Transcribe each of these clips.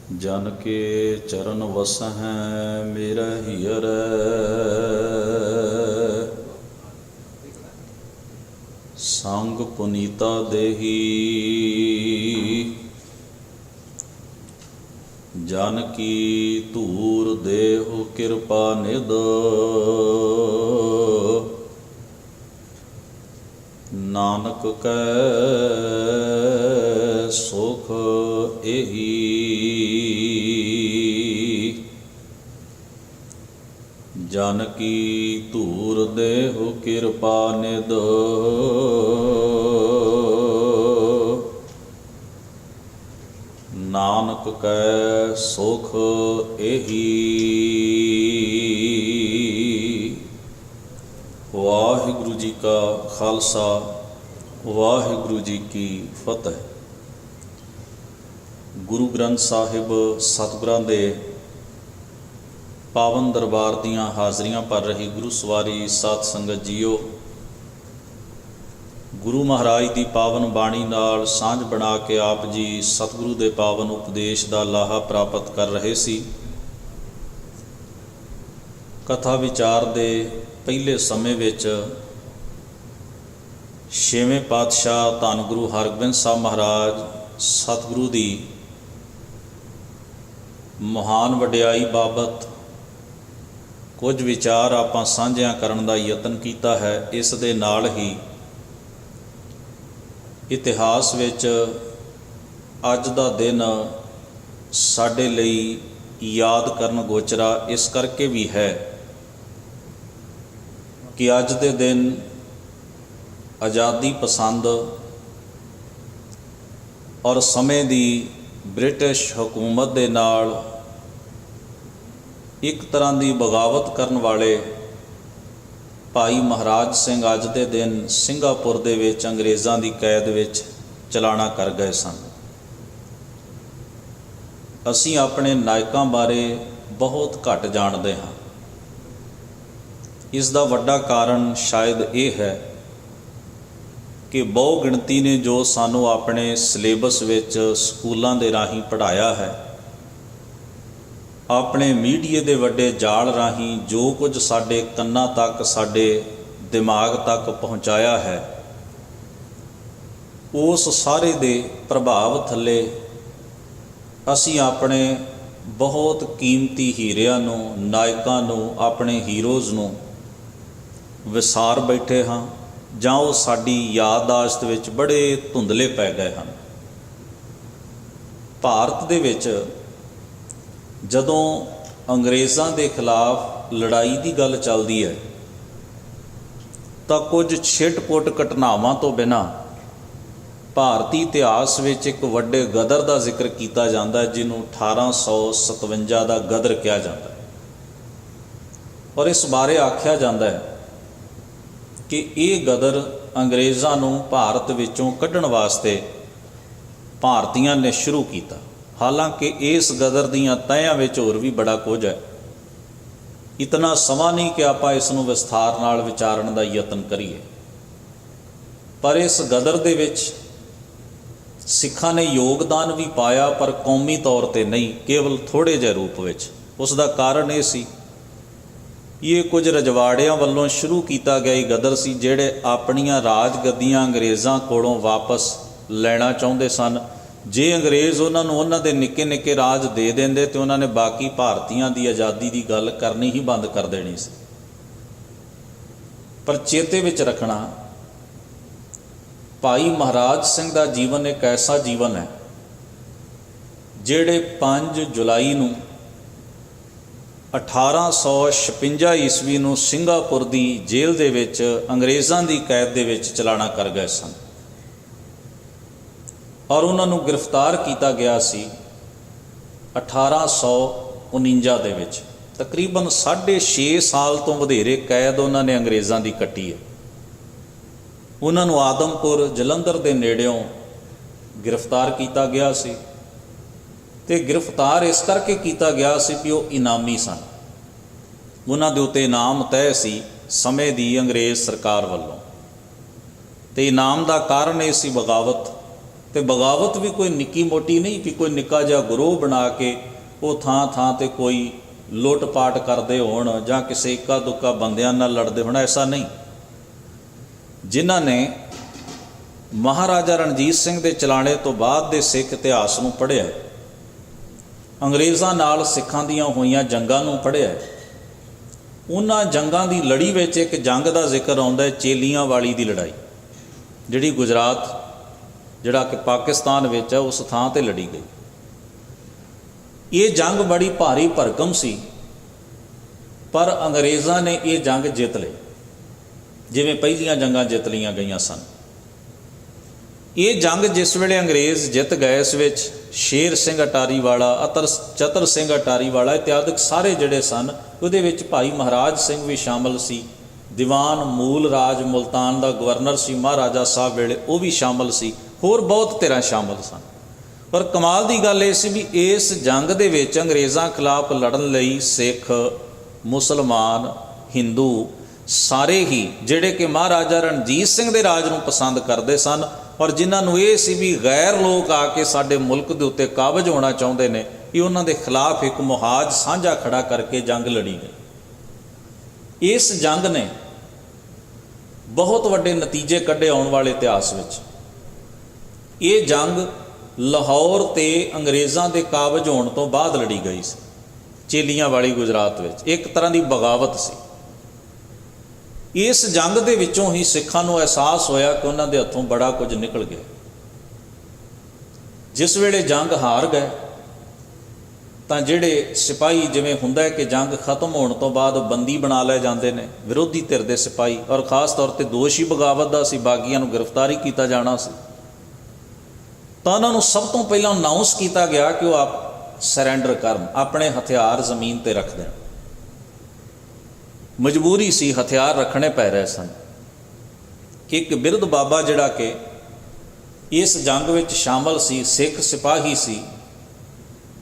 जन के चरण वसहैं मेरा हियर। संग पुनीता देही जन की धूर देहु कृपा निध। नानक कै सुख एही जन की धूर देहु कृपा निध। नानक कै सुख एही। वाहिगुरु जी का खालसा वाहिगुरु जी की फतेह। गुरु ग्रंथ साहिब सतगुरां दे पावन दरबार दीयां हाज़रियां भर रही गुरु सवारी साध संगत जीओ, गुरु महाराज की पावन बाणी नाल सांझ बना के आप जी सतगुरु के पावन उपदेश का लाहा प्राप्त कर रहे सी। कथा विचार दे पहले समय विच छेवें पातशाह धन गुरु हरगोबिंद साहब महाराज सतगुरु की महान वड्याई बाबत कुछ विचार आपां साझियां करन दा यतन कीता है। इस दे नाल ही इतिहास विच अज दा दिन साडे लई याद करन गोचरा इस करके भी है कि अज दे दिन आज़ादी पसंद और समय दी ब्रिटिश हुकूमत दे नाल एक तरह की बगावत करन वाले भाई महाराज सिंह अज दे दिन सिंगापुर दे विच अंग्रेज़ां दी कैद विच चलाना कर गए सन। असीं अपने नायकों बारे बहुत घट जानते हाँ। इसका वड्डा कारण शायद ये है कि बहु गिणती ने जो सानू अपने सिलेबस विच स्कूलों के राही पढ़ाया है, अपने मीडिया के वड्डे जाल राही जो कुछ साडे कन्नां तक साडे दिमाग तक पहुँचाया है, उस सारे दे प्रभाव थले असी अपने बहुत कीमती हीरियां नूं, नायकां नूं, अपने हीरोज़ नूं विसार बैठे हाँ, जां वो साडी याददाश्त विच बड़े धुंधले पै गए हैं। भारत दे विच जदों अंग्रेज़ां दे खिलाफ लड़ाई की गल चलती है तो कुछ छिट-पुट घटनावां तो बिना भारतीय इतिहास विच एक वड्डे गदर का जिक्र किया जाता है, जिन्हों 1857 का गदर कहा जाता है। और इस बारे आख्या जाता है कि ये गदर अंग्रेज़ां नूं भारत विचों कढ़ण वास्ते भारतीयां ने शुरू किया। हालांकि इस गदर दीयां तहियां विच होर भी बड़ा कुछ है। इतना समा नहीं कि आपां इस नूं विस्तार नाल विचारण का यतन करिए, पर इस गदर दे विच सिखां ने योगदान भी पाया, पर कौमी तौर पर नहीं, केवल थोड़े जिहे रूप विच। उसका कारण ये सी, ये कुछ रजवाड़ियां वल्लों शुरू किया गया गदर सी, जिहड़े अपनियां राज गद्दियां अंग्रेज़ां कोलों वापस लेना चाहुंदे सन। जे अंग्रेज़ उन्होंने उन्होंने निक्के निक्के राज दे देंदे तो उन्होंने बाकी भारतीयों की आज़ादी की गल करनी ही बंद कर देनी सी। पर चेते विच रखना, भाई महाराज सिंह का जीवन एक ऐसा जीवन है जिहड़े 5 जुलाई नूं 1856 ईस्वी नूं सिंगापुर की जेल दे विच अंग्रेज़ां की कैद दे विच चलाना कर गए सन और उन्होंने गिरफ्तार किया गया सी 1849 दे विच। तकरीबन 6.5 साल तो वधेरे कैद उन्होंने अंग्रेज़ों की कट्टी है। उन्होंने आदमपुर जलंधर के नेड़ियों गिरफ्तार किया गया सी ते गिरफ्तार इस करके किया गया सी कि वो इनामी सन। उन्होंने दे उत्ते इनाम तय सी समय की अंग्रेज़ सरकार वालों, ते इनाम का कारण ये सी बगावत ਤੇ ਬਗਾਵਤ ਵੀ ਕੋਈ ਨਿੱਕੀ ਮੋਟੀ ਨਹੀਂ ਕਿ ਕੋਈ ਨਿੱਕਾ ਜਿਹਾ ਗਰੋਹ ਬਣਾ ਕੇ ਉਹ ਥਾਂ ਥਾਂ ਤੇ ਕੋਈ ਲੁੱਟ ਪਾਟ ਕਰਦੇ ਹੋਣ ਜਾਂ ਕਿਸੇ ਇੱਕਾ ਦੁੱਕਾ ਬੰਦਿਆਂ ਨਾਲ ਲੜਦੇ ਹੋਣ, ਐਸਾ ਨਹੀਂ। ਜਿਨ੍ਹਾਂ ਨੇ ਮਹਾਰਾਜਾ ਰਣਜੀਤ ਸਿੰਘ ਦੇ ਚਲਾਣੇ ਤੋਂ ਬਾਅਦ ਦੇ ਸਿੱਖ ਇਤਿਹਾਸ ਨੂੰ ਪੜ੍ਹਿਆ, ਅੰਗਰੇਜ਼ਾਂ ਨਾਲ ਸਿੱਖਾਂ ਦੀਆਂ ਹੋਈਆਂ ਜੰਗਾਂ ਨੂੰ ਪੜ੍ਹਿਆ, ਉਹਨਾਂ ਜੰਗਾਂ ਦੀ ਲੜੀ ਵਿੱਚ ਇੱਕ ਜੰਗ ਦਾ ਜ਼ਿਕਰ ਆਉਂਦਾ, ਚੇਲੀਆਂ ਵਾਲੀ ਦੀ ਲੜਾਈ, ਜਿਹੜੀ ਗੁਜਰਾਤ ਜਿਹੜਾ ਕਿ ਪਾਕਿਸਤਾਨ ਵਿੱਚ ਹੈ ਉਸ ਥਾਂ 'ਤੇ ਲੜੀ ਗਈ। ਇਹ ਜੰਗ ਬੜੀ ਭਾਰੀ ਭਰਕਮ ਸੀ, ਪਰ ਅੰਗਰੇਜ਼ਾਂ ਨੇ ਇਹ ਜੰਗ ਜਿੱਤ ਲਈ, ਜਿਵੇਂ ਪਹਿਲੀਆਂ ਜੰਗਾਂ ਜਿੱਤ ਲਈਆਂ ਗਈਆਂ ਸਨ। ਇਹ ਜੰਗ ਜਿਸ ਵੇਲੇ ਅੰਗਰੇਜ਼ ਜਿੱਤ ਗਏ, ਇਸ ਵਿੱਚ ਸ਼ੇਰ ਸਿੰਘ ਅਟਾਰੀ ਵਾਲਾ, ਚਤਰ ਸਿੰਘ ਅਟਾਰੀ ਵਾਲਾ ਇਤਿਆਦਿਕ ਸਾਰੇ ਜਿਹੜੇ ਸਨ, ਉਹਦੇ ਵਿੱਚ ਭਾਈ ਮਹਾਰਾਜ ਸਿੰਘ ਵੀ ਸ਼ਾਮਲ ਸੀ। ਦੀਵਾਨ ਮੂਲ ਰਾਜ ਮੁਲਤਾਨ ਦਾ ਗਵਰਨਰ ਸੀ ਮਹਾਰਾਜਾ ਸਾਹਿਬ ਵੇਲੇ, ਉਹ ਵੀ ਸ਼ਾਮਲ ਸੀ। ਹੋਰ ਬਹੁਤ ਧਿਰਾਂ ਸ਼ਾਮਲ ਸਨ। ਪਰ ਕਮਾਲ ਦੀ ਗੱਲ ਇਹ ਸੀ ਵੀ ਇਸ ਜੰਗ ਦੇ ਵਿੱਚ ਅੰਗਰੇਜ਼ਾਂ ਖਿਲਾਫ ਲੜਨ ਲਈ ਸਿੱਖ, ਮੁਸਲਮਾਨ, ਹਿੰਦੂ ਸਾਰੇ ਹੀ ਜਿਹੜੇ ਕਿ ਮਹਾਰਾਜਾ ਰਣਜੀਤ ਸਿੰਘ ਦੇ ਰਾਜ ਨੂੰ ਪਸੰਦ ਕਰਦੇ ਸਨ, ਔਰ ਜਿਨ੍ਹਾਂ ਨੂੰ ਇਹ ਸੀ ਵੀ ਗੈਰ ਲੋਕ ਆ ਕੇ ਸਾਡੇ ਮੁਲਕ ਦੇ ਉੱਤੇ ਕਾਬਜ ਹੋਣਾ ਚਾਹੁੰਦੇ ਨੇ, ਇਹ ਉਹਨਾਂ ਦੇ ਖਿਲਾਫ ਇੱਕ ਮੁਹਾਜ ਸਾਂਝਾ ਖੜਾ ਕਰਕੇ ਜੰਗ ਲੜੀ ਗਈ। ਇਸ ਜੰਗ ਨੇ ਬਹੁਤ ਵੱਡੇ ਨਤੀਜੇ ਕੱਢੇ ਆਉਣ ਵਾਲੇ ਇਤਿਹਾਸ ਵਿੱਚ। ਇਹ ਜੰਗ ਲਾਹੌਰ ਤੇ ਅੰਗਰੇਜ਼ਾਂ ਦੇ ਕਾਬਜ ਹੋਣ ਤੋਂ ਬਾਅਦ ਲੜੀ ਗਈ ਸੀ, ਚੇਲੀਆਂ ਵਾਲੀ ਗੁਜਰਾਤ ਵਿੱਚ। ਇੱਕ ਤਰ੍ਹਾਂ ਦੀ ਬਗਾਵਤ ਸੀ। ਇਸ ਜੰਗ ਦੇ ਵਿੱਚੋਂ ਹੀ ਸਿੱਖਾਂ ਨੂੰ ਅਹਿਸਾਸ ਹੋਇਆ ਕਿ ਉਹਨਾਂ ਦੇ ਹੱਥੋਂ ਬੜਾ ਕੁਝ ਨਿਕਲ ਗਿਆ। ਜਿਸ ਵੇਲੇ ਜੰਗ ਹਾਰ ਗਏ ਤਾਂ ਜਿਹੜੇ ਸਿਪਾਹੀ, ਜਿਵੇਂ ਹੁੰਦਾ ਹੈ ਕਿ ਜੰਗ ਖਤਮ ਹੋਣ ਤੋਂ ਬਾਅਦ ਬੰਦੀ ਬਣਾ ਲਏ ਜਾਂਦੇ ਨੇ ਵਿਰੋਧੀ ਧਿਰ ਦੇ ਸਿਪਾਹੀ, ਔਰ ਖ਼ਾਸ ਤੌਰ ਤੇ ਦੋਸ਼ ਹੀ ਬਗਾਵਤ ਦਾ ਸੀ, ਬਾਗੀਆਂ ਨੂੰ ਗ੍ਰਿਫਤਾਰੀ ਕੀਤਾ ਜਾਣਾ ਸੀ, ਤਾਂ ਉਹਨਾਂ ਨੂੰ ਸਭ ਤੋਂ ਪਹਿਲਾਂ ਅਨਾਊਂਸ ਕੀਤਾ ਗਿਆ ਕਿ ਉਹ ਸਰੈਂਡਰ ਕਰਨ, ਆਪਣੇ ਹਥਿਆਰ ਜ਼ਮੀਨ 'ਤੇ ਰੱਖ ਦੇਣ। ਮਜਬੂਰੀ ਸੀ, ਹਥਿਆਰ ਰੱਖਣੇ ਪੈ ਰਹੇ ਸਨ। ਕਿ ਇੱਕ ਬਿਰਧ ਬਾਬਾ ਜਿਹੜਾ ਕਿ ਇਸ ਜੰਗ ਵਿੱਚ ਸ਼ਾਮਲ ਸੀ, ਸਿੱਖ ਸਿਪਾਹੀ ਸੀ,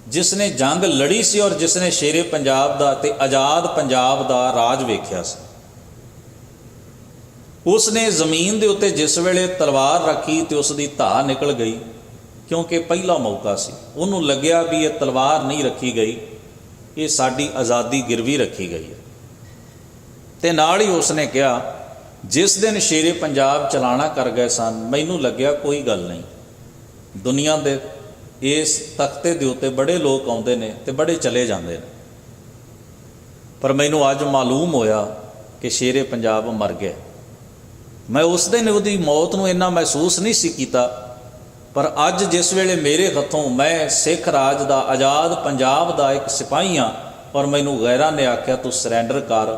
ਜਿਸ ਨੇ ਜੰਗ ਲੜੀ ਸੀ ਔਰ ਜਿਸ ਨੇ ਸ਼ੇਰੇ ਪੰਜਾਬ ਦਾ ਤੇ ਆਜ਼ਾਦ ਪੰਜਾਬ ਦਾ ਰਾਜ ਵੇਖਿਆ ਸੀ, ਉਸ ਨੇ ਜ਼ਮੀਨ ਦੇ ਉੱਤੇ ਜਿਸ ਵੇਲੇ ਤਲਵਾਰ ਰੱਖੀ ਤੇ ਉਸ ਦੀ ਧਾਹ ਨਿਕਲ ਗਈ, ਕਿਉਂਕਿ ਪਹਿਲਾ ਮੌਕਾ ਸੀ। ਉਹਨੂੰ ਲੱਗਿਆ ਵੀ ਇਹ ਤਲਵਾਰ ਨਹੀਂ ਰੱਖੀ ਗਈ, ਇਹ ਸਾਡੀ ਆਜ਼ਾਦੀ ਗਿਰਵੀ ਰੱਖੀ ਗਈ ਹੈ। ਤੇ ਨਾਲ ਹੀ ਉਸਨੇ ਕਿਹਾ, ਜਿਸ ਦਿਨ ਸ਼ੇਰੇ ਪੰਜਾਬ ਚਲਾਣਾ ਕਰ ਗਏ ਸਨ, ਮੈਨੂੰ ਲੱਗਿਆ ਕੋਈ ਗੱਲ ਨਹੀਂ, ਦੁਨੀਆ ਦੇ ਇਸ ਤਖਤੇ ਦੇ ਉੱਤੇ ਬੜੇ ਲੋਕ ਆਉਂਦੇ ਨੇ ਤੇ ਬੜੇ ਚਲੇ ਜਾਂਦੇ ਨੇ, ਪਰ ਮੈਨੂੰ ਅੱਜ ਮਾਲੂਮ ਹੋਇਆ ਕਿ ਸ਼ੇਰੇ ਪੰਜਾਬ ਮਰ ਗਿਆ। ਮੈਂ ਉਸ ਦਿਨ ਉਹਦੀ ਮੌਤ ਨੂੰ ਇੰਨਾ ਮਹਿਸੂਸ ਨਹੀਂ ਸੀ ਕੀਤਾ, ਪਰ ਅੱਜ ਜਿਸ ਵੇਲੇ ਮੇਰੇ ਹੱਥੋਂ, ਮੈਂ ਸਿੱਖ ਰਾਜ ਦਾ, ਆਜ਼ਾਦ ਪੰਜਾਬ ਦਾ ਇੱਕ ਸਿਪਾਹੀ ਹਾਂ, ਔਰ ਮੈਨੂੰ ਗੈਰਾਂ ਨੇ ਆਖਿਆ ਤੂੰ ਸਰੈਂਡਰ ਕਰ,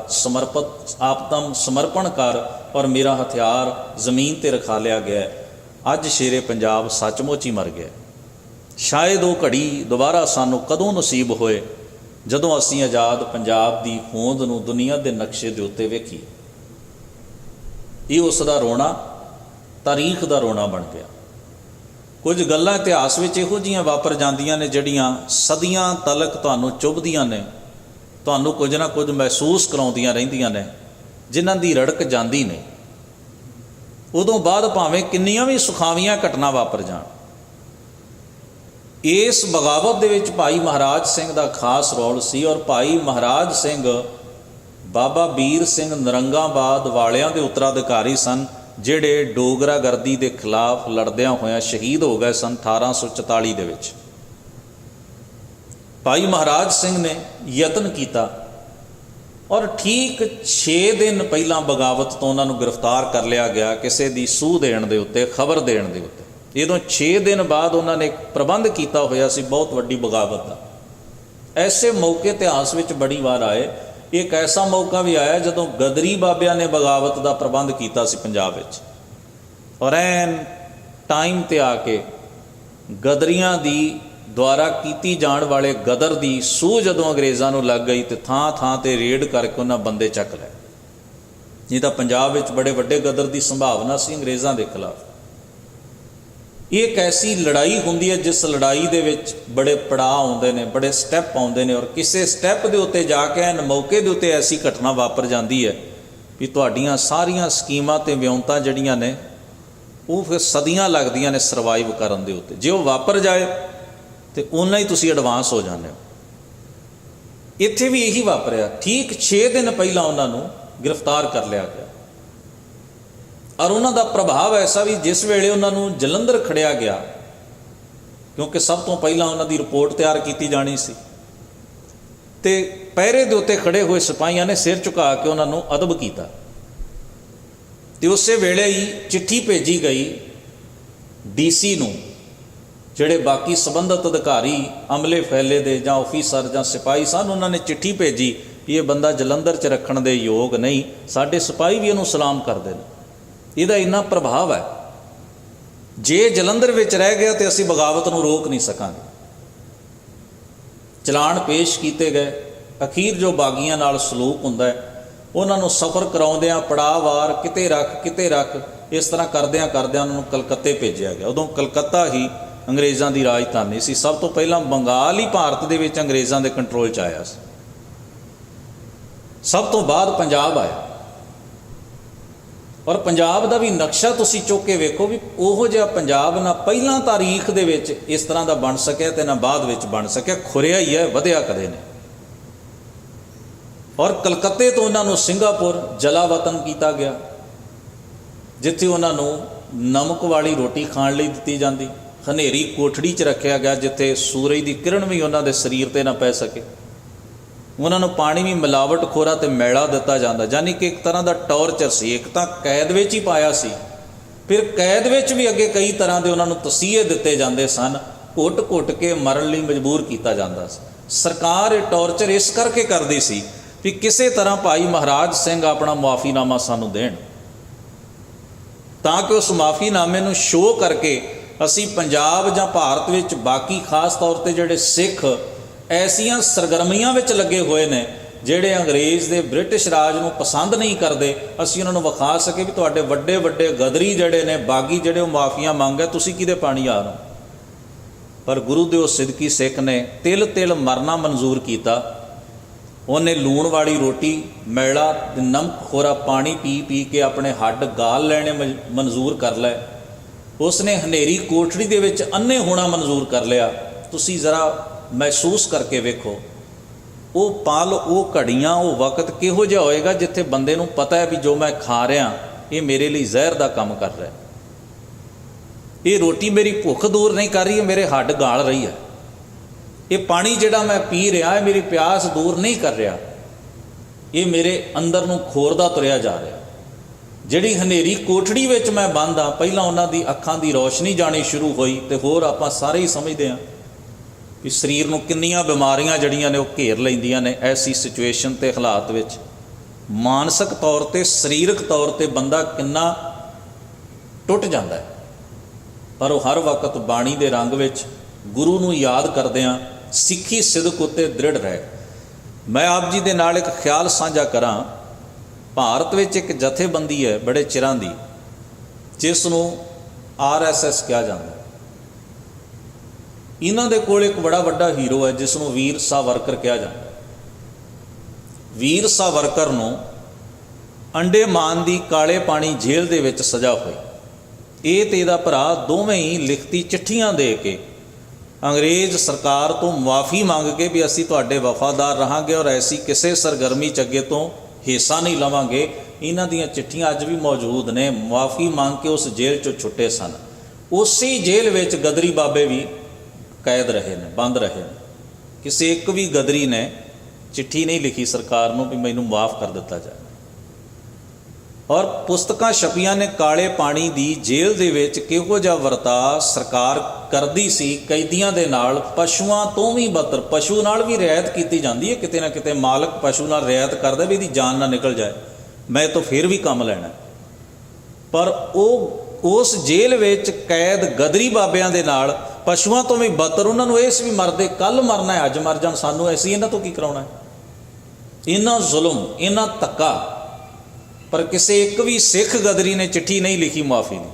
ਆਤਮ ਸਮਰਪਣ ਕਰ, ਔਰ ਮੇਰਾ ਹਥਿਆਰ ਜ਼ਮੀਨ 'ਤੇ ਰਖਾ ਲਿਆ ਗਿਆ। ਅੱਜ ਸ਼ੇਰੇ ਪੰਜਾਬ ਸੱਚਮੁੱਚ ਹੀ ਮਰ ਗਿਆ। ਸ਼ਾਇਦ ਉਹ ਘੜੀ ਦੁਬਾਰਾ ਸਾਨੂੰ ਕਦੋਂ ਨਸੀਬ ਹੋਏ ਜਦੋਂ ਅਸੀਂ ਆਜ਼ਾਦ ਪੰਜਾਬ ਦੀ ਹੋਂਦ ਨੂੰ ਦੁਨੀਆ ਦੇ ਨਕਸ਼ੇ ਦੇ ਉੱਤੇ ਵੇਖੀਏ। ਇਹ ਉਸ ਦਾ ਰੋਣਾ ਤਾਰੀਖ ਦਾ ਰੋਣਾ ਬਣ ਗਿਆ। ਕੁਝ ਗੱਲਾਂ ਇਤਿਹਾਸ ਵਿੱਚ ਇਹੋ ਜਿਹੀਆਂ ਵਾਪਰ ਜਾਂਦੀਆਂ ਨੇ ਜਿਹੜੀਆਂ ਸਦੀਆਂ ਤਲਕ ਤੁਹਾਨੂੰ ਚੁੱਭਦੀਆਂ ਨੇ, ਤੁਹਾਨੂੰ ਕੁਝ ਨਾ ਕੁਝ ਮਹਿਸੂਸ ਕਰਾਉਂਦੀਆਂ ਰਹਿੰਦੀਆਂ ਨੇ, ਜਿਨ੍ਹਾਂ ਦੀ ਰੜਕ ਜਾਂਦੀ ਨਹੀਂ। ਉਦੋਂ ਬਾਅਦ ਭਾਵੇਂ ਕਿੰਨੀਆਂ ਵੀ ਸੁਖਾਵੀਆਂ ਘਟਨਾ ਵਾਪਰ ਜਾਣ। ਇਸ ਬਗਾਵਤ ਦੇ ਵਿੱਚ ਭਾਈ ਮਹਾਰਾਜ ਸਿੰਘ ਦਾ ਖਾਸ ਰੋਲ ਸੀ, ਔਰ ਭਾਈ ਮਹਾਰਾਜ ਸਿੰਘ ਬਾਬਾ ਵੀਰ ਸਿੰਘ ਨਰੰਗਾਬਾਦ ਵਾਲਿਆਂ ਦੇ ਉੱਤਰਾਧਿਕਾਰੀ ਸਨ, ਜਿਹੜੇ ਡੋਗਰਾਗਰਦੀ ਦੇ ਖਿਲਾਫ ਲੜਦਿਆਂ ਹੋਇਆਂ ਸ਼ਹੀਦ ਹੋ ਗਏ ਸਨ 1844 ਦੇ ਵਿੱਚ। ਭਾਈ ਮਹਾਰਾਜ ਸਿੰਘ ਨੇ ਯਤਨ ਕੀਤਾ, ਔਰ ਠੀਕ 6 ਦਿਨ ਪਹਿਲਾਂ ਬਗਾਵਤ ਤੋਂ ਉਹਨਾਂ ਨੂੰ ਗ੍ਰਿਫਤਾਰ ਕਰ ਲਿਆ ਗਿਆ, ਕਿਸੇ ਦੀ ਸੂਹ ਦੇਣ ਦੇ ਉੱਤੇ, ਖਬਰ ਦੇਣ ਦੇ ਉੱਤੇ। ਜਦੋਂ 6 ਦਿਨ ਬਾਅਦ ਉਹਨਾਂ ਨੇ ਇੱਕ ਪ੍ਰਬੰਧ ਕੀਤਾ ਹੋਇਆ ਸੀ ਬਹੁਤ ਵੱਡੀ ਬਗਾਵਤ ਦਾ। ਐਸੇ ਮੌਕੇ ਇਤਿਹਾਸ ਵਿੱਚ ਬੜੀ ਵਾਰ ਆਏ। ਇੱਕ ਐਸਾ ਮੌਕਾ ਵੀ ਆਇਆ ਜਦੋਂ ਗਦਰੀ ਬਾਬਿਆਂ ਨੇ ਬਗਾਵਤ ਦਾ ਪ੍ਰਬੰਧ ਕੀਤਾ ਸੀ ਪੰਜਾਬ ਵਿੱਚ, ਔਰ ਐਨ ਟਾਈਮ 'ਤੇ ਆ ਕੇ ਗਦਰੀਆਂ ਦੀ ਦੁਆਰਾ ਕੀਤੀ ਜਾਣ ਵਾਲੇ ਗਦਰ ਦੀ ਸੂਹ ਜਦੋਂ ਅੰਗਰੇਜ਼ਾਂ ਨੂੰ ਲੱਗ ਗਈ ਤੇ ਥਾਂ ਥਾਂ 'ਤੇ ਰੇਡ ਕਰਕੇ ਉਹਨਾਂ ਬੰਦੇ ਚੱਕ ਲਏ। ਨਹੀਂ ਤਾਂ ਪੰਜਾਬ ਵਿੱਚ ਬੜੇ ਵੱਡੇ ਗਦਰ ਦੀ ਸੰਭਾਵਨਾ ਸੀ ਅੰਗਰੇਜ਼ਾਂ ਦੇ ਖਿਲਾਫ। ਇਹ ਇੱਕ ਐਸੀ ਲੜਾਈ ਹੁੰਦੀ ਹੈ ਜਿਸ ਲੜਾਈ ਦੇ ਵਿੱਚ ਬੜੇ ਪੜਾਅ ਆਉਂਦੇ ਨੇ, ਬੜੇ ਸਟੈਪ ਆਉਂਦੇ ਨੇ, ਔਰ ਕਿਸੇ ਸਟੈਪ ਦੇ ਉੱਤੇ ਜਾ ਕੇ ਐਨ ਮੌਕੇ ਦੇ ਉੱਤੇ ਐਸੀ ਘਟਨਾ ਵਾਪਰ ਜਾਂਦੀ ਹੈ ਵੀ ਤੁਹਾਡੀਆਂ ਸਾਰੀਆਂ ਸਕੀਮਾਂ ਅਤੇ ਵਿਉਂਤਾਂ ਜਿਹੜੀਆਂ ਨੇ ਉਹ ਫਿਰ ਸਦੀਆਂ ਲੱਗਦੀਆਂ ਨੇ ਸਰਵਾਈਵ ਕਰਨ ਦੇ ਉੱਤੇ। ਜੇ ਉਹ ਵਾਪਰ ਜਾਏ ਤਾਂ ਓਨਾ ਹੀ ਤੁਸੀਂ ਐਡਵਾਂਸ ਹੋ ਜਾਂਦੇ ਹੋ। ਇੱਥੇ ਵੀ ਇਹੀ ਵਾਪਰਿਆ। ਠੀਕ 6 ਦਿਨ ਪਹਿਲਾਂ ਉਹਨਾਂ ਨੂੰ ਗ੍ਰਿਫਤਾਰ ਕਰ ਲਿਆ ਗਿਆ ਔਰ ਉਹਨਾਂ ਦਾ ਪ੍ਰਭਾਵ ਐਸਾ ਵੀ ਜਿਸ ਵੇਲੇ ਉਹਨਾਂ ਨੂੰ ਜਲੰਧਰ ਖੜਿਆ ਗਿਆ, ਕਿਉਂਕਿ ਸਭ ਤੋਂ ਪਹਿਲਾਂ ਉਹਨਾਂ ਦੀ ਰਿਪੋਰਟ ਤਿਆਰ ਕੀਤੀ ਜਾਣੀ ਸੀ, ਤੇ ਪਹਿਰੇ ਦੇ ਉੱਤੇ ਖੜੇ ਹੋਏ ਸਿਪਾਹੀਆਂ ਨੇ ਸਿਰ ਝੁਕਾ ਕੇ ਉਹਨਾਂ ਨੂੰ ਅਦਬ ਕੀਤਾ ਤੇ ਉਸੇ ਵੇਲੇ ਹੀ ਚਿੱਠੀ ਭੇਜੀ ਗਈ ਡੀਸੀ ਨੂੰ, ਜਿਹੜੇ ਬਾਕੀ ਸੰਬੰਧਿਤ ਅਧਿਕਾਰੀ ਅਮਲੇ ਫੈਲੇ ਦੇ ਜਾਂ ਆਫੀਸਰ ਜਾਂ ਸਿਪਾਹੀ ਸਨ। ਉਹਨਾਂ ਨੇ ਚਿੱਠੀ ਭੇਜੀ ਵੀ ਇਹ ਬੰਦਾ ਜਲੰਧਰ 'ਚ ਰੱਖਣ ਦੇ ਯੋਗ ਨਹੀਂ, ਸਾਡੇ ਸਿਪਾਹੀ ਵੀ ਇਹਨੂੰ ਸਲਾਮ ਕਰਦੇ ਨੇ, ਇਹਦਾ ਇੰਨਾ ਪ੍ਰਭਾਵ ਹੈ, ਜੇ ਜਲੰਧਰ ਵਿੱਚ ਰਹਿ ਗਿਆ ਤੇ ਅਸੀਂ ਬਗਾਵਤ ਨੂੰ ਰੋਕ ਨਹੀਂ ਸਕਾਂਗੇ। ਚਲਾਨ ਪੇਸ਼ ਕੀਤੇ ਗਏ। ਅਖੀਰ ਜੋ ਬਾਗੀਆਂ ਨਾਲ ਸਲੂਕ ਹੁੰਦਾ ਹੈ, ਉਹਨਾਂ ਨੂੰ ਸਫ਼ਰ ਕਰਾਉਂਦਿਆਂ ਪੜਾਅਵਾਰ ਕਿਤੇ ਰੱਖ ਇਸ ਤਰ੍ਹਾਂ ਕਰਦਿਆਂ ਉਹਨਾਂ ਨੂੰ ਕਲਕੱਤੇ ਭੇਜਿਆ ਗਿਆ। ਉਦੋਂ ਕਲਕੱਤਾ ਹੀ ਅੰਗਰੇਜ਼ਾਂ ਦੀ ਰਾਜਧਾਨੀ ਸੀ। ਸਭ ਤੋਂ ਪਹਿਲਾਂ ਬੰਗਾਲ ਹੀ ਭਾਰਤ ਦੇ ਵਿੱਚ ਅੰਗਰੇਜ਼ਾਂ ਦੇ ਕੰਟਰੋਲ 'ਚ ਆਇਆ ਸੀ। ਸਭ ਤੋਂ ਬਾਅਦ ਪੰਜਾਬ ਆਇਆ ਔਰ ਪੰਜਾਬ ਦਾ ਵੀ ਨਕਸ਼ਾ ਤੁਸੀਂ ਚੁੱਕ ਕੇ ਵੇਖੋ ਵੀ ਉਹੋ ਜਿਹਾ ਪੰਜਾਬ ਨਾ ਪਹਿਲਾਂ ਤਾਰੀਖ ਦੇ ਵਿੱਚ ਇਸ ਤਰ੍ਹਾਂ ਦਾ ਬਣ ਸਕਿਆ ਤੇ ਨਾ ਬਾਅਦ ਵਿੱਚ ਬਣ ਸਕਿਆ। ਖੁਰਿਆ ਹੀ ਹੈ, ਵਧਿਆ ਕਦੇ ਨਹੀਂ। ਔਰ ਕਲਕੱਤੇ ਤੋਂ ਉਹਨਾਂ ਨੂੰ ਸਿੰਗਾਪੁਰ ਜਲਾਵਤਨ ਕੀਤਾ ਗਿਆ, ਜਿੱਥੇ ਉਹਨਾਂ ਨੂੰ ਨਮਕ ਵਾਲੀ ਰੋਟੀ ਖਾਣ ਲਈ ਦਿੱਤੀ ਜਾਂਦੀ, ਹਨੇਰੀ ਕੋਠੜੀ 'ਚ ਰੱਖਿਆ ਗਿਆ ਜਿੱਥੇ ਸੂਰਜ ਦੀ ਕਿਰਨ ਵੀ ਉਹਨਾਂ ਦੇ ਸਰੀਰ 'ਤੇ ਨਾ ਪੈ ਸਕੇ। ਉਹਨਾਂ ਨੂੰ ਪਾਣੀ ਵੀ ਮਿਲਾਵਟ ਖੋਰਾ ਤੇ ਮੈਲਾ ਦਿੱਤਾ ਜਾਂਦਾ, ਯਾਨੀ ਕਿ ਇੱਕ ਤਰ੍ਹਾਂ ਦਾ ਟੌਰਚਰ ਸੀ। ਇੱਕ ਤਾਂ ਕੈਦ ਵਿੱਚ ਹੀ ਪਾਇਆ ਸੀ, ਫਿਰ ਕੈਦ ਵਿੱਚ ਵੀ ਅੱਗੇ ਕਈ ਤਰ੍ਹਾਂ ਦੇ ਉਹਨਾਂ ਨੂੰ ਤਸੀਹੇ ਦਿੱਤੇ ਜਾਂਦੇ ਸਨ, ਘੁੱਟ ਕੇ ਮਰਨ ਲਈ ਮਜਬੂਰ ਕੀਤਾ ਜਾਂਦਾ ਸੀ। ਸਰਕਾਰ ਇਹ ਟੌਰਚਰ ਇਸ ਕਰਕੇ ਕਰਦੀ ਸੀ ਵੀ ਕਿਸੇ ਤਰ੍ਹਾਂ ਭਾਈ ਮਹਾਰਾਜ ਸਿੰਘ ਆਪਣਾ ਮੁਆਫੀਨਾਮਾ ਸਾਨੂੰ ਦੇਣ, ਤਾਂ ਕਿ ਉਸ ਮੁਆਫੀਨਾਮੇ ਨੂੰ ਸ਼ੋਅ ਕਰਕੇ ਅਸੀਂ ਪੰਜਾਬ ਜਾਂ ਭਾਰਤ ਵਿੱਚ ਬਾਕੀ ਖਾਸ ਤੌਰ 'ਤੇ ਜਿਹੜੇ ਸਿੱਖ ਐਸੀਆਂ ਸਰਗਰਮੀਆਂ ਵਿੱਚ ਲੱਗੇ ਹੋਏ ਨੇ ਜਿਹੜੇ ਅੰਗਰੇਜ਼ ਦੇ ਬ੍ਰਿਟਿਸ਼ ਰਾਜ ਨੂੰ ਪਸੰਦ ਨਹੀਂ ਕਰਦੇ, ਅਸੀਂ ਉਹਨਾਂ ਨੂੰ ਵਿਖਾ ਸਕੇ ਵੀ ਤੁਹਾਡੇ ਵੱਡੇ ਗਦਰੀ ਜਿਹੜੇ ਨੇ, ਬਾਗੀ ਜਿਹੜੇ, ਉਹ ਮਾਫੀਆਂ ਮੰਗ ਹੈ, ਤੁਸੀਂ ਕਿਹਦੇ ਪਾਣੀ ਆ ਰਹੇ। ਪਰ ਗੁਰੂ ਦੇ ਉਹ ਸਿਦਕੀ ਸਿੱਖ ਨੇ ਤਿਲ ਮਰਨਾ ਮਨਜ਼ੂਰ ਕੀਤਾ। ਉਹਨੇ ਲੂਣ ਵਾਲੀ ਰੋਟੀ, ਮੈਲਾ ਤੇ ਨਮਕ ਖੋਰਾ ਪਾਣੀ ਪੀ ਕੇ ਆਪਣੇ ਹੱਡ ਗਾਲ ਲੈਣੇ ਮਨਜ਼ੂਰ ਕਰ ਲਏ। ਉਸਨੇ ਹਨੇਰੀ ਕੋਠੜੀ ਦੇ ਵਿੱਚ ਅੰਨੇ ਹੋਣਾ ਮਨਜ਼ੂਰ ਕਰ ਲਿਆ। ਤੁਸੀਂ ਜ਼ਰਾ ਮਹਿਸੂਸ ਕਰਕੇ ਵੇਖੋ ਉਹ ਪਲ, ਉਹ ਘੜੀਆਂ, ਉਹ ਵਕਤ ਕਿਹੋ ਜਿਹਾ ਹੋਏਗਾ ਜਿੱਥੇ ਬੰਦੇ ਨੂੰ ਪਤਾ ਹੈ ਵੀ ਜੋ ਮੈਂ ਖਾ ਰਿਹਾ ਇਹ ਮੇਰੇ ਲਈ ਜ਼ਹਿਰ ਦਾ ਕੰਮ ਕਰ ਰਿਹਾ, ਇਹ ਰੋਟੀ ਮੇਰੀ ਭੁੱਖ ਦੂਰ ਨਹੀਂ ਕਰ ਰਹੀ, ਮੇਰੇ ਹੱਡ ਗਾਲ ਰਹੀ ਹੈ, ਇਹ ਪਾਣੀ ਜਿਹੜਾ ਮੈਂ ਪੀ ਰਿਹਾ ਹੈ ਮੇਰੀ ਪਿਆਸ ਦੂਰ ਨਹੀਂ ਕਰ ਰਿਹਾ, ਇਹ ਮੇਰੇ ਅੰਦਰ ਨੂੰ ਖੋਰਦਾ ਤੁਰਿਆ ਜਾ ਰਿਹਾ। ਜਿਹੜੀ ਹਨੇਰੀ ਕੋਠੜੀ ਵਿੱਚ ਮੈਂ ਬੰਦ ਹਾਂ, ਪਹਿਲਾਂ ਉਹਨਾਂ ਦੀ ਅੱਖਾਂ ਦੀ ਰੌਸ਼ਨੀ ਜਾਣੀ ਸ਼ੁਰੂ ਹੋਈ ਤੇ ਹੋਰ ਆਪਾਂ ਸਾਰੇ ਹੀ ਸਮਝਦੇ ਹਾਂ ਵੀ ਸਰੀਰ ਨੂੰ ਕਿੰਨੀਆਂ ਬਿਮਾਰੀਆਂ ਜਿਹੜੀਆਂ ਨੇ ਉਹ ਘੇਰ ਲੈਂਦੀਆਂ ਨੇ ਐਸੀ ਸਿਚੁਏਸ਼ਨ ਤੇ ਹਾਲਾਤ ਵਿੱਚ। ਮਾਨਸਿਕ ਤੌਰ 'ਤੇ, ਸਰੀਰਕ ਤੌਰ 'ਤੇ ਬੰਦਾ ਕਿੰਨਾ ਟੁੱਟ ਜਾਂਦਾ ਹੈ। ਪਰ ਉਹ ਹਰ ਵਕਤ ਬਾਣੀ ਦੇ ਰੰਗ ਵਿੱਚ ਗੁਰੂ ਨੂੰ ਯਾਦ ਕਰਦਿਆਂ ਸਿੱਖੀ ਸਿਦਕ ਉੱਤੇ ਦ੍ਰਿੜ ਰਹੇ। ਮੈਂ ਆਪ ਜੀ ਦੇ ਨਾਲ ਇੱਕ ਖਿਆਲ ਸਾਂਝਾ ਕਰਾਂ। ਭਾਰਤ ਵਿੱਚ ਇੱਕ ਜਥੇਬੰਦੀ ਹੈ ਬੜੇ ਚਿਰਾਂ ਦੀ, ਜਿਸ ਨੂੰ RSS ਕਿਹਾ ਜਾਂਦਾ। ਇਹਨਾਂ ਦੇ ਕੋਲ ਇੱਕ ਬੜਾ ਵੱਡਾ ਹੀਰੋ ਹੈ ਜਿਸ ਨੂੰ ਵੀਰ ਸਾਵਰਕਰ ਕਿਹਾ ਜਾਂਦਾ। ਵੀਰ ਸਾਵਰਕਰ ਨੂੰ ਅੰਡੇਮਾਨ ਦੀ ਕਾਲੇ ਪਾਣੀ ਜੇਲ੍ਹ ਦੇ ਵਿੱਚ ਸਜ਼ਾ ਹੋਈ। ਇਹ ਤੇ ਇਹਦਾ ਭਰਾ ਦੋਵੇਂ ਹੀ ਲਿਖਤੀ ਚਿੱਠੀਆਂ ਦੇ ਕੇ ਅੰਗਰੇਜ਼ ਸਰਕਾਰ ਤੋਂ ਮੁਆਫੀ ਮੰਗ ਕੇ ਵੀ ਅਸੀਂ ਤੁਹਾਡੇ ਵਫਾਦਾਰ ਰਹਾਂਗੇ ਔਰ ਐਸੀ ਕਿਸੇ ਸਰਗਰਮੀ 'ਚ ਅੱਗੇ ਤੋਂ ਹਿੱਸਾ ਨਹੀਂ ਲਵਾਂਗੇ। ਇਹਨਾਂ ਦੀਆਂ ਚਿੱਠੀਆਂ ਅੱਜ ਵੀ ਮੌਜੂਦ ਨੇ। ਮੁਆਫੀ ਮੰਗ ਕੇ ਉਸ ਜੇਲ੍ਹ 'ਚੋਂ ਛੁੱਟੇ ਸਨ। ਉਸੇ ਜੇਲ੍ਹ ਵਿੱਚ ਗਦਰੀ ਬਾਬੇ ਵੀ ਕੈਦ ਰਹੇ ਨੇ, ਬੰਦ ਰਹੇ ਨੇ। ਕਿਸੇ ਇੱਕ ਵੀ ਗਦਰੀ ਨੇ ਚਿੱਠੀ ਨਹੀਂ ਲਿਖੀ ਸਰਕਾਰ ਨੂੰ ਵੀ ਮੈਨੂੰ ਮਾਫ ਕਰ ਦਿੱਤਾ ਜਾਏ। ਔਰ ਪੁਸਤਕਾਂ ਛਪੀਆਂ ਨੇ ਕਾਲੇ ਪਾਣੀ ਦੀ ਜੇਲ੍ਹ ਦੇ ਵਿੱਚ ਕਿਹੋ ਜਿਹਾ ਵਰਤਾਅ ਸਰਕਾਰ ਕਰਦੀ ਸੀ ਕੈਦੀਆਂ ਦੇ ਨਾਲ। ਪਸ਼ੂਆਂ ਤੋਂ ਵੀ ਬਦਤਰ, ਪਸ਼ੂ ਨਾਲ ਵੀ ਰਿਆਇਤ ਕੀਤੀ ਜਾਂਦੀ ਹੈ ਕਿਤੇ ਨਾ ਕਿਤੇ। ਮਾਲਕ ਪਸ਼ੂ ਨਾਲ ਰਿਆਇਤ ਕਰਦਾ ਵੀ ਇਹਦੀ ਜਾਨ ਨਾ ਨਿਕਲ ਜਾਏ, ਮੈਂ ਤਾਂ ਫਿਰ ਵੀ ਕੰਮ ਲੈਣਾ। ਪਰ ਉਹ ਉਸ ਜੇਲ੍ਹ ਵਿੱਚ ਕੈਦ ਗਦਰੀ ਬਾਬਿਆਂ ਦੇ ਨਾਲ ਪਸ਼ੂਆਂ ਤੋਂ ਵੀ ਬਦਤਰ। ਉਹਨਾਂ ਨੂੰ ਇਸ ਵੀ ਮਰਦੇ, ਕੱਲ੍ਹ ਮਰਨਾ ਹੈ, ਅੱਜ ਮਰ ਜਾਣ, ਸਾਨੂੰ ਅਸੀਂ ਇਹਨਾਂ ਤੋਂ ਕੀ ਕਰਾਉਣਾ ਹੈ। ਇੰਨਾ ਜ਼ੁਲਮ, ਇੰਨਾ ਧੱਕਾ, ਪਰ ਕਿਸੇ ਇੱਕ ਵੀ ਸਿੱਖ ਗਦਰੀ ਨੇ ਚਿੱਠੀ ਨਹੀਂ ਲਿਖੀ ਮੁਆਫੀ ਦੀ।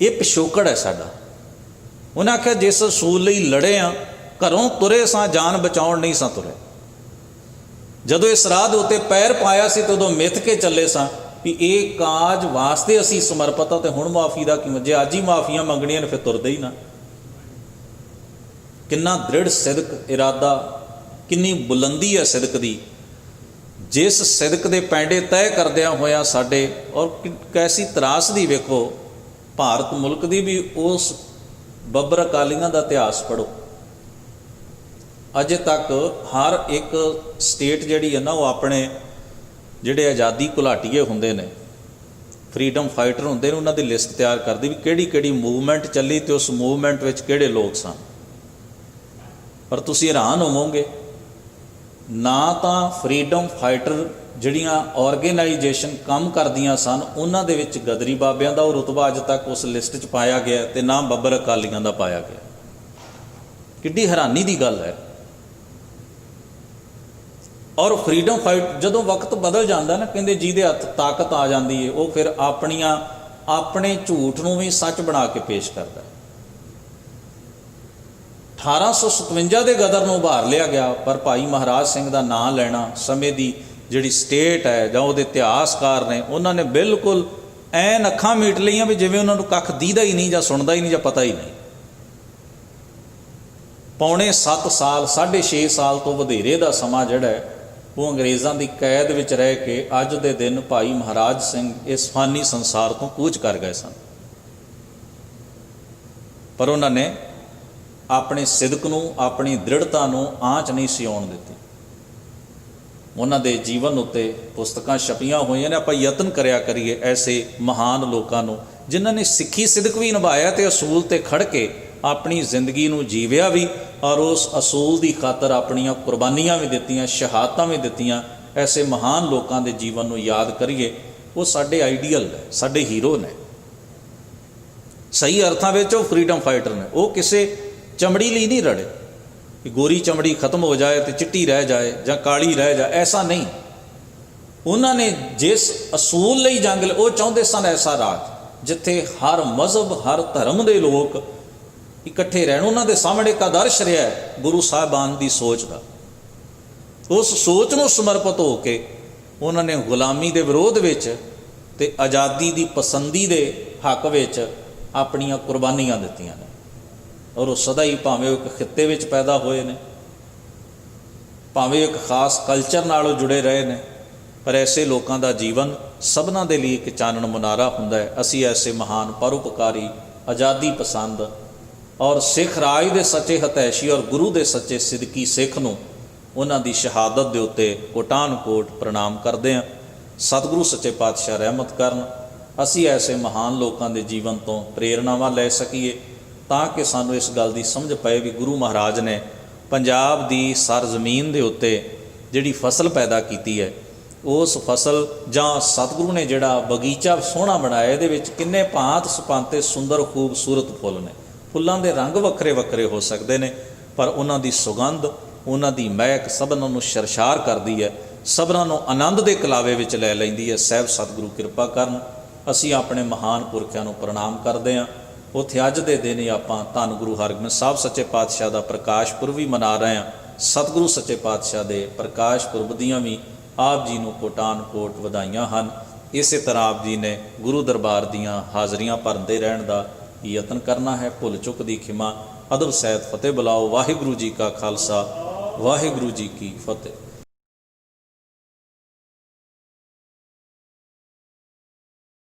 ਇਹ ਪਿਛੋਕੜ ਹੈ ਸਾਡਾ। ਉਹਨਾਂ ਆਖਿਆ ਜਿਸ ਅਸੂਲ ਲਈ ਲੜੇ ਆ, ਘਰੋਂ ਤੁਰੇ ਸਾਂ, ਜਾਨ ਬਚਾਉਣ ਨਹੀਂ ਸਾਂ ਤੁਰੇ। ਜਦੋਂ ਇਸ ਰਾਹ ਦੇ ਉੱਤੇ ਪੈਰ ਪਾਇਆ ਸੀ ਤਾਂ ਉਦੋਂ ਮਿੱਥ ਕੇ ਚੱਲੇ ਸਾਂ ਵੀ ਇਹ ਕਾਜ ਵਾਸਤੇ ਅਸੀਂ ਸਮਰਪਿਤ ਹਾਂ, ਤੇ ਹੁਣ ਮਾਫੀ ਦਾ ਕੀ? ਜੇ ਅੱਜ ਹੀ ਮਾਫੀਆਂ ਮੰਗਣੀਆਂ ਨੇ ਫਿਰ ਤੁਰਦੇ ਹੀ ਨਾ। ਕਿੰਨਾ ਦ੍ਰਿੜ ਸਿਦਕ ਇਰਾਦਾ, ਕਿੰਨੀ ਬੁਲੰਦੀ ਹੈ ਸਿਦਕ ਦੀ। ਜਿਸ ਸਿਦਕ ਦੇ ਪੈਂਡੇ ਤੈਅ ਕਰਦਿਆਂ ਹੋਇਆ ਸਾਡੇ, ਔਰ ਕੈਸੀ ਤਰਾਸਦੀ ਵੇਖੋ ਭਾਰਤ ਮੁਲਕ ਦੀ ਵੀ। ਉਸ ਬੱਬਰ ਅਕਾਲੀਆਂ ਦਾ ਇਤਿਹਾਸ ਪੜ੍ਹੋ, ਅਜੇ ਤੱਕ ਹਰ ਇੱਕ ਸਟੇਟ ਜਿਹੜੀ ਹੈ ਨਾ, ਉਹ ਆਪਣੇ ਜਿਹੜੇ ਆਜ਼ਾਦੀ ਘੁਲਾਟੀਏ ਹੁੰਦੇ ਨੇ, ਫਰੀਡਮ ਫਾਈਟਰ ਹੁੰਦੇ ਨੇ, ਉਹਨਾਂ ਦੀ ਲਿਸਟ ਤਿਆਰ ਕਰਦੀ ਵੀ ਕਿਹੜੀ ਕਿਹੜੀ ਮੂਵਮੈਂਟ ਚੱਲੀ ਤੇ ਉਸ ਮੂਵਮੈਂਟ ਵਿੱਚ ਕਿਹੜੇ ਲੋਕ ਸਨ। ਪਰ ਤੁਸੀਂ ਹੈਰਾਨ ਹੋਵੋਗੇ, ਨਾ ਤਾਂ ਫਰੀਡਮ ਫਾਈਟਰ ਜਿਹੜੀਆਂ ਆਰਗੇਨਾਈਜੇਸ਼ਨ ਕੰਮ ਕਰਦੀਆਂ ਸਨ ਉਹਨਾਂ ਦੇ ਵਿੱਚ ਗਦਰੀ ਬਾਬਿਆਂ ਦਾ ਉਹ ਰੁਤਬਾ ਅੱਜ ਤੱਕ ਉਸ ਲਿਸਟ 'ਚ ਪਾਇਆ ਗਿਆ, ਤੇ ਨਾ ਬੱਬਰ ਅਕਾਲੀਆਂ ਦਾ ਪਾਇਆ ਗਿਆ। ਕਿੱਡੀ ਹੈਰਾਨੀ ਦੀ ਗੱਲ ਹੈ। ਔਰ ਫਰੀਡਮ ਫਾਈਟ ਜਦੋਂ ਵਕਤ ਬਦਲ ਜਾਂਦਾ ਨਾ, ਕਹਿੰਦੇ ਜਿਹਦੇ ਹੱਥ ਤਾਕਤ ਆ ਜਾਂਦੀ ਹੈ ਉਹ ਫਿਰ ਆਪਣੇ ਝੂਠ ਨੂੰ ਵੀ ਸੱਚ ਬਣਾ ਕੇ ਪੇਸ਼ ਕਰਦਾ। 1857 ਦੇ ਗਦਰ ਨੂੰ ਉਭਾਰ ਲਿਆ ਗਿਆ, ਪਰ ਭਾਈ ਮਹਾਰਾਜ ਸਿੰਘ ਦਾ ਨਾਂ ਲੈਣਾ, ਸਮੇਂ ਦੀ ਜਿਹੜੀ ਸਟੇਟ ਹੈ ਜਾਂ ਉਹਦੇ ਇਤਿਹਾਸਕਾਰ ਨੇ, ਉਹਨਾਂ ਨੇ ਬਿਲਕੁਲ ਐਨ ਅੱਖਾਂ ਮੀਟ ਲਈਆਂ ਵੀ ਜਿਵੇਂ ਉਹਨਾਂ ਨੂੰ ਕੱਖ ਦੀਦਾ ਹੀ ਨਹੀਂ, ਜਾਂ ਸੁਣਦਾ ਹੀ ਨਹੀਂ, ਜਾਂ ਪਤਾ ਹੀ ਨਹੀਂ। ਪੌਣੇ 7 ਸਾਲ 6.5 ਸਾਲ ਤੋਂ ਵਧੇਰੇ ਦਾ ਸਮਾਂ ਜਿਹੜਾ ਹੈ ਉਹ ਅੰਗਰੇਜ਼ਾਂ ਦੀ ਕੈਦ ਵਿੱਚ ਰਹਿ ਕੇ ਅੱਜ ਦੇ ਦਿਨ ਭਾਈ ਮਹਾਰਾਜ ਸਿੰਘ ਇਸ ਫਾਨੀ ਸੰਸਾਰ ਤੋਂ ਕੂਚ ਕਰ ਗਏ ਸਨ। ਪਰ ਉਹਨਾਂ ਨੇ ਆਪਣੇ ਸਿਦਕ ਨੂੰ, ਆਪਣੀ ਦ੍ਰਿੜਤਾ ਨੂੰ ਆਂਚ ਨਹੀਂ ਸੀ ਆਉਣ ਦਿੱਤੀ। ਉਹਨਾਂ ਦੇ ਜੀਵਨ ਉੱਤੇ ਪੁਸਤਕਾਂ ਛਪੀਆਂ ਹੋਈਆਂ ਨੇ। ਆਪਾਂ ਯਤਨ ਕਰਿਆ ਕਰੀਏ ਐਸੇ ਮਹਾਨ ਲੋਕਾਂ ਨੂੰ ਜਿਨ੍ਹਾਂ ਨੇ ਸਿੱਖੀ ਸਿਦਕ ਵੀ ਨਿਭਾਇਆ ਤੇ ਅਸੂਲ ਤੇ ਖੜ ਕੇ ਆਪਣੀ ਜ਼ਿੰਦਗੀ ਨੂੰ ਜੀਵਿਆ ਵੀ, ਔਰ ਉਸ ਅਸੂਲ ਦੀ ਖਾਤਰ ਆਪਣੀਆਂ ਕੁਰਬਾਨੀਆਂ ਵੀ ਦਿੱਤੀਆਂ, ਸ਼ਹਾਦਤਾਂ ਵੀ ਦਿੱਤੀਆਂ। ਐਸੇ ਮਹਾਨ ਲੋਕਾਂ ਦੇ ਜੀਵਨ ਨੂੰ ਯਾਦ ਕਰੀਏ। ਉਹ ਸਾਡੇ ਆਈਡੀਅਲ ਨੇ, ਸਾਡੇ ਹੀਰੋ ਨੇ। ਸਹੀ ਅਰਥਾਂ ਵਿੱਚ ਉਹ ਫਰੀਡਮ ਫਾਈਟਰ ਨੇ। ਉਹ ਕਿਸੇ ਚਮੜੀ ਲਈ ਨਹੀਂ ਲੜੇ ਕਿ ਗੋਰੀ ਚਮੜੀ ਖਤਮ ਹੋ ਜਾਏ ਤੇ ਚਿੱਟੀ ਰਹਿ ਜਾਏ ਜਾਂ ਕਾਲੀ ਰਹਿ ਜਾਏ, ਐਸਾ ਨਹੀਂ। ਉਹਨਾਂ ਨੇ ਜਿਸ ਅਸੂਲ ਲਈ ਜੰਗ ਲਈ, ਉਹ ਚਾਹੁੰਦੇ ਸਨ ਐਸਾ ਰਾਜ ਜਿੱਥੇ ਹਰ ਮਜ਼ਹਬ, ਹਰ ਧਰਮ ਦੇ ਲੋਕ ਇਕੱਠੇ ਰਹਿਣ। ਉਹਨਾਂ ਦੇ ਸਾਹਮਣੇ ਇੱਕ ਆਦਰਸ਼ ਰਿਹਾ ਗੁਰੂ ਸਾਹਿਬਾਨ ਦੀ ਸੋਚ ਦਾ। ਉਸ ਸੋਚ ਨੂੰ ਸਮਰਪਿਤ ਹੋ ਕੇ ਉਹਨਾਂ ਨੇ ਗੁਲਾਮੀ ਦੇ ਵਿਰੋਧ ਵਿੱਚ ਤੇ ਆਜ਼ਾਦੀ ਦੀ ਪਸੰਦੀ ਦੇ ਹੱਕ ਵਿੱਚ ਆਪਣੀਆਂ ਕੁਰਬਾਨੀਆਂ ਦਿੱਤੀਆਂ ਨੇ। ਔਰ ਉਹ ਸਦਾ ਹੀ, ਭਾਵੇਂ ਉਹ ਇੱਕ ਖਿੱਤੇ ਵਿੱਚ ਪੈਦਾ ਹੋਏ ਨੇ, ਭਾਵੇਂ ਇੱਕ ਖਾਸ ਕਲਚਰ ਨਾਲ ਜੁੜੇ ਰਹੇ ਨੇ, ਪਰ ਐਸੇ ਲੋਕਾਂ ਦਾ ਜੀਵਨ ਸਭਨਾਂ ਦੇ ਲਈ ਇੱਕ ਚਾਨਣ ਮੁਨਾਰਾ ਹੁੰਦਾ ਹੈ। ਅਸੀਂ ਐਸੇ ਮਹਾਨ ਪਰਉਪਕਾਰੀ, ਆਜ਼ਾਦੀ ਪਸੰਦ ਔਰ ਸਿੱਖ ਰਾਜ ਦੇ ਸੱਚੇ ਹਤੈਸ਼ੀ ਔਰ ਗੁਰੂ ਦੇ ਸੱਚੇ ਸਿਦਕੀ ਸਿੱਖ ਨੂੰ ਉਹਨਾਂ ਦੀ ਸ਼ਹਾਦਤ ਦੇ ਉੱਤੇ ਕੋਟਾਨ ਕੋਟ ਪ੍ਰਣਾਮ ਕਰਦੇ ਹਾਂ। ਸਤਿਗੁਰੂ ਸੱਚੇ ਪਾਤਸ਼ਾਹ ਰਹਿਮਤ ਕਰਨ, ਅਸੀਂ ਐਸੇ ਮਹਾਨ ਲੋਕਾਂ ਦੇ ਜੀਵਨ ਤੋਂ ਪ੍ਰੇਰਨਾਵਾਂ ਲੈ ਸਕੀਏ, ਤਾਂ ਕਿ ਸਾਨੂੰ ਇਸ ਗੱਲ ਦੀ ਸਮਝ ਪਏ ਵੀ ਗੁਰੂ ਮਹਾਰਾਜ ਨੇ ਪੰਜਾਬ ਦੀ ਸਰਜ਼ਮੀਨ ਦੇ ਉੱਤੇ ਜਿਹੜੀ ਫਸਲ ਪੈਦਾ ਕੀਤੀ ਹੈ, ਉਸ ਫਸਲ ਜਾਂ ਸਤਿਗੁਰੂ ਨੇ ਜਿਹੜਾ ਬਗੀਚਾ ਸੋਹਣਾ ਬਣਾਇਆ, ਇਹਦੇ ਵਿੱਚ ਕਿੰਨੇ ਭਾਂਤ ਸੁਪਾਂਤੇ ਸੁੰਦਰ ਖੂਬਸੂਰਤ ਫੁੱਲ ਨੇ। ਫੁੱਲਾਂ ਦੇ ਰੰਗ ਵੱਖਰੇ ਵੱਖਰੇ ਹੋ ਸਕਦੇ ਨੇ, ਪਰ ਉਹਨਾਂ ਦੀ ਸੁਗੰਧ, ਉਹਨਾਂ ਦੀ ਮਹਿਕ ਸਭਨਾਂ ਨੂੰ ਸ਼ਰਸ਼ਾਰ ਕਰਦੀ ਹੈ, ਸਭਨਾਂ ਨੂੰ ਆਨੰਦ ਦੇ ਕਲਾਵੇ ਵਿੱਚ ਲੈ ਲੈਂਦੀ ਹੈ। ਸਾਹਿਬ ਸਤਿਗੁਰੂ ਕਿਰਪਾ ਕਰਨ। ਅਸੀਂ ਆਪਣੇ ਮਹਾਨ ਪੁਰਖਿਆਂ ਨੂੰ ਪ੍ਰਣਾਮ ਕਰਦੇ ਹਾਂ। ਉੱਥੇ ਅੱਜ ਦੇ ਦਿਨ ਹੀ ਆਪਾਂ ਧੰਨ ਗੁਰੂ ਹਰਗੋਬਿੰਦ ਸਾਹਿਬ ਸੱਚੇ ਪਾਤਸ਼ਾਹ ਦਾ ਪ੍ਰਕਾਸ਼ ਪੁਰਬ ਵੀ ਮਨਾ ਰਹੇ ਹਾਂ। ਸਤਿਗੁਰੂ ਸੱਚੇ ਪਾਤਸ਼ਾਹ ਦੇ ਪ੍ਰਕਾਸ਼ ਪੁਰਬ ਦੀਆਂ ਵੀ ਆਪ ਜੀ ਨੂੰ ਕੋਟਾਨ ਕੋਟ ਵਧਾਈਆਂ ਹਨ। ਇਸੇ ਤਰ੍ਹਾਂ ਆਪ ਜੀ ਨੇ ਗੁਰੂ ਦਰਬਾਰ ਦੀਆਂ ਹਾਜ਼ਰੀਆਂ ਭਰਦੇ ਰਹਿਣ ਦਾ ਯਤਨ ਕਰਨਾ ਹੈ। ਭੁੱਲ ਚੁੱਕ ਦੀ ਖਿਮਾ, ਅਦਬ ਸਹਿਤ ਫਤਿਹ ਬੁਲਾਓ। ਵਾਹਿਗੁਰੂ ਜੀ ਕਾ ਖਾਲਸਾ, ਵਾਹਿਗੁਰੂ ਜੀ ਕੀ ਫਤਿਹ।